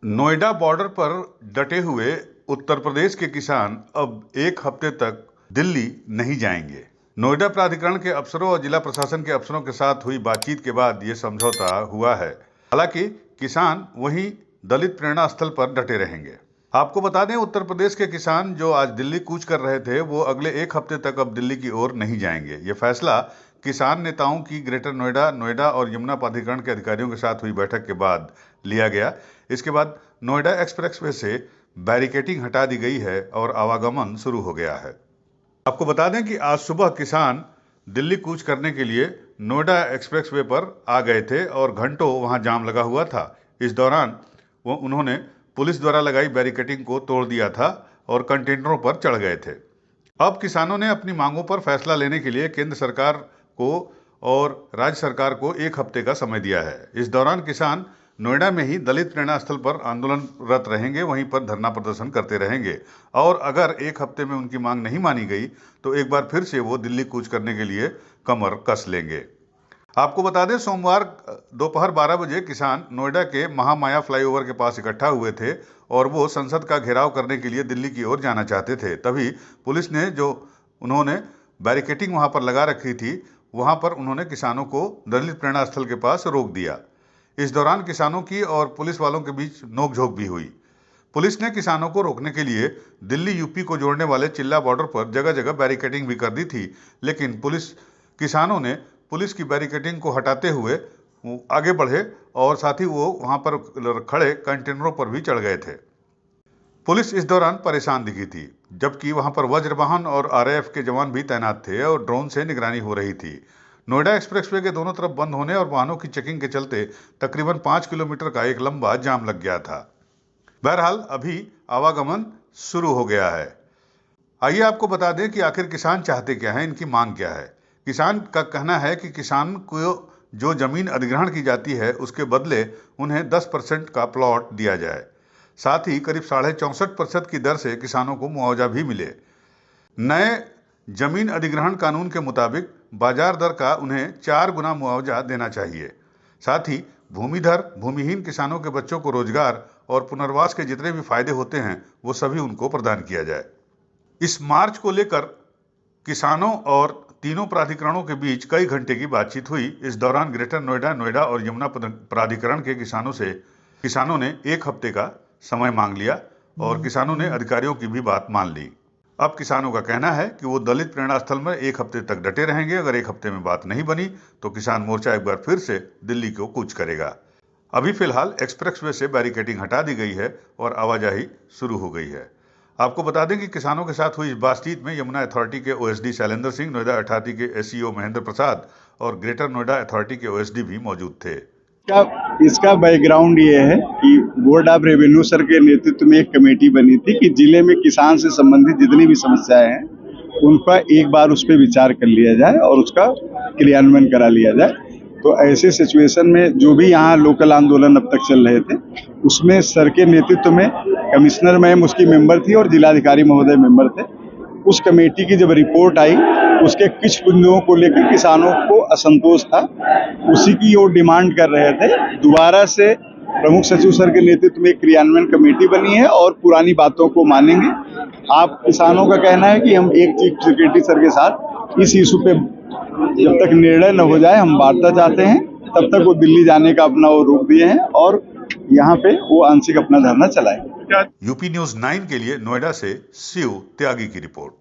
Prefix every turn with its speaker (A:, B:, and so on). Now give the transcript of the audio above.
A: Noida border पर डटे हुए उत्तर प्रदेश के किसान अब एक हफ्ते तक दिल्ली नहीं जाएंगे। नोएडा प्राधिकरण के अफसरों और जिला प्रशासन के अफसरों के साथ हुई बातचीत के बाद ये समझौता हुआ है। हालांकि किसान वहीं दलित प्रेरणा स्थल पर डटे रहेंगे। आपको बता दें, उत्तर प्रदेश के किसान जो आज दिल्ली कूच कर रहे थे, वो अगले एक हफ्ते तक अब दिल्ली की ओर नहीं जाएंगे। ये फैसला किसान नेताओं की ग्रेटर नोएडा और यमुना प्राधिकरण के अधिकारियों के साथ हुई बैठक के बाद लिया गया। इसके बाद नोएडा एक्सप्रेसवे से बैरिकेडिंग हटा दी गई है और आवागमन शुरू हो गया है। आपको बता दें कि आज सुबह किसान दिल्ली कूच करने के लिए नोएडा एक्सप्रेसवे पर आ गए थे और घंटों वहां जाम लगा हुआ था। इस दौरान उन्होंने पुलिस द्वारा लगाई बैरिकेडिंग को तोड़ दिया था और कंटेनरों पर चढ़ गए थे। अब किसानों ने अपनी मांगों पर फैसला लेने के लिए केंद्र सरकार को और राज्य सरकार को एक हफ्ते का समय दिया है। इस दौरान किसान नोएडा में ही दलित प्रेरणा स्थल पर आंदोलनरत रहेंगे, वहीं पर धरना प्रदर्शन करते रहेंगे और अगर एक हफ्ते में उनकी मांग नहीं मानी गई तो एक बार फिर से वो दिल्ली कूच करने के लिए कमर कस लेंगे। आपको बता दें, सोमवार दोपहर 12 बजे किसान नोएडा के महामाया फ्लाईओवर के पास इकट्ठा हुए थे और वो संसद का घेराव करने के लिए दिल्ली की ओर जाना चाहते थे। तभी पुलिस ने उन्होंने बैरिकेडिंग वहां पर लगा रखी थी, वहां पर उन्होंने किसानों को दलित प्रेरणा स्थल के पास रोक दिया। इस दौरान किसानों की और पुलिस वालों के बीच नोकझोंक भी हुई। पुलिस ने किसानों को रोकने के लिए दिल्ली यूपी को जोड़ने वाले चिल्ला बॉर्डर पर जगह जगह बैरिकेडिंग भी कर दी थी, लेकिन किसानों ने पुलिस की बैरिकेडिंग को हटाते हुए आगे बढ़े और साथ ही वो वहां पर खड़े कंटेनरों पर भी चढ़ गए थे। पुलिस इस दौरान परेशान दिखी थी, जबकि वहां पर वज्रवाहन और आरएएफ के जवान भी तैनात थे और ड्रोन से निगरानी हो रही थी। नोएडा एक्सप्रेसवे के दोनों तरफ बंद होने और वाहनों की चेकिंग के चलते तकरीबन 5 किलोमीटर का एक लंबा जाम लग गया था। बहरहाल अभी आवागमन शुरू हो गया है। आइए आपको बता दें कि आखिर किसान चाहते क्या हैं, इनकी मांग क्या है। किसान का कहना है कि किसान को जो जमीन अधिग्रहण की जाती है उसके बदले उन्हें 10% का प्लॉट दिया जाए। साथ ही करीब 64.5% की दर से किसानों को मुआवजा भी मिले। नए जमीन अधिग्रहण कानून के मुताबिक बाजार दर का उन्हें 4 गुना मुआवजा देना चाहिए। साथ ही भूमिहीन किसानों के बच्चों को रोजगार और पुनर्वास के जितने भी फायदे होते हैं वो सभी उनको प्रदान किया जाए। इस मार्च को लेकर किसानों और तीनों प्राधिकरणों के बीच कई घंटे की बातचीत हुई। इस दौरान ग्रेटर नोएडा और यमुना प्राधिकरण के किसानों ने एक हफ्ते का समय मांग लिया और किसानों ने अधिकारियों की भी बात मान ली। अब किसानों का कहना है कि वो दलित प्रेरणा स्थल में एक हफ्ते तक डटे रहेंगे। अगर एक हफ्ते में बात नहीं बनी तो किसान मोर्चा एक बार फिर से दिल्ली को कूच करेगा। अभी फिलहाल एक्सप्रेसवे से बैरिकेडिंग हटा दी गई है और आवाजाही शुरू हो गई है। आपको बता दें कि किसानों के साथ हुई इस बातचीत में यमुना अथॉरिटी के ओएसडी शैलेंद्र सिंह, नोएडा अथॉरिटी के एसईओ महेंद्र प्रसाद और ग्रेटर नोएडा अथॉरिटी के ओएसडी भी मौजूद थे।
B: इसका बैकग्राउंड ये है कि बोर्ड ऑफ रेवेन्यू सर के नेतृत्व में एक कमेटी बनी थी कि जिले में किसान से संबंधित जितनी भी समस्याएं हैं उनका एक बार उस पर विचार कर लिया जाए और उसका क्रियान्वयन करा लिया जाए। तो ऐसे सिचुएशन में जो भी यहाँ लोकल आंदोलन अब तक चल रहे थे उसमें सर के नेतृत्व में कमिश्नर मैम उसकी मेंबर थी और जिलाधिकारी महोदय मेंबर थे। उस कमेटी की जब रिपोर्ट आई उसके कुछ बिंदुओं को लेकर किसानों को असंतोष था, उसी की वो डिमांड कर रहे थे। दोबारा से प्रमुख सचिव सर के नेतृत्व में एक क्रियान्वयन कमेटी बनी है और पुरानी बातों को मानेंगे। आप किसानों का कहना है कि हम एक चीफ सेक्रेटरी सर के साथ इस इशू पे जब तक निर्णय न हो जाए हम वार्ता चाहते हैं, तब तक वो दिल्ली जाने का अपना वो रोक दिए हैं और यहाँ पे वो आंशिक अपना धरना चलाएंगे।
A: यूपी न्यूज़ 9 के लिए नोएडा से शिव त्यागी की रिपोर्ट।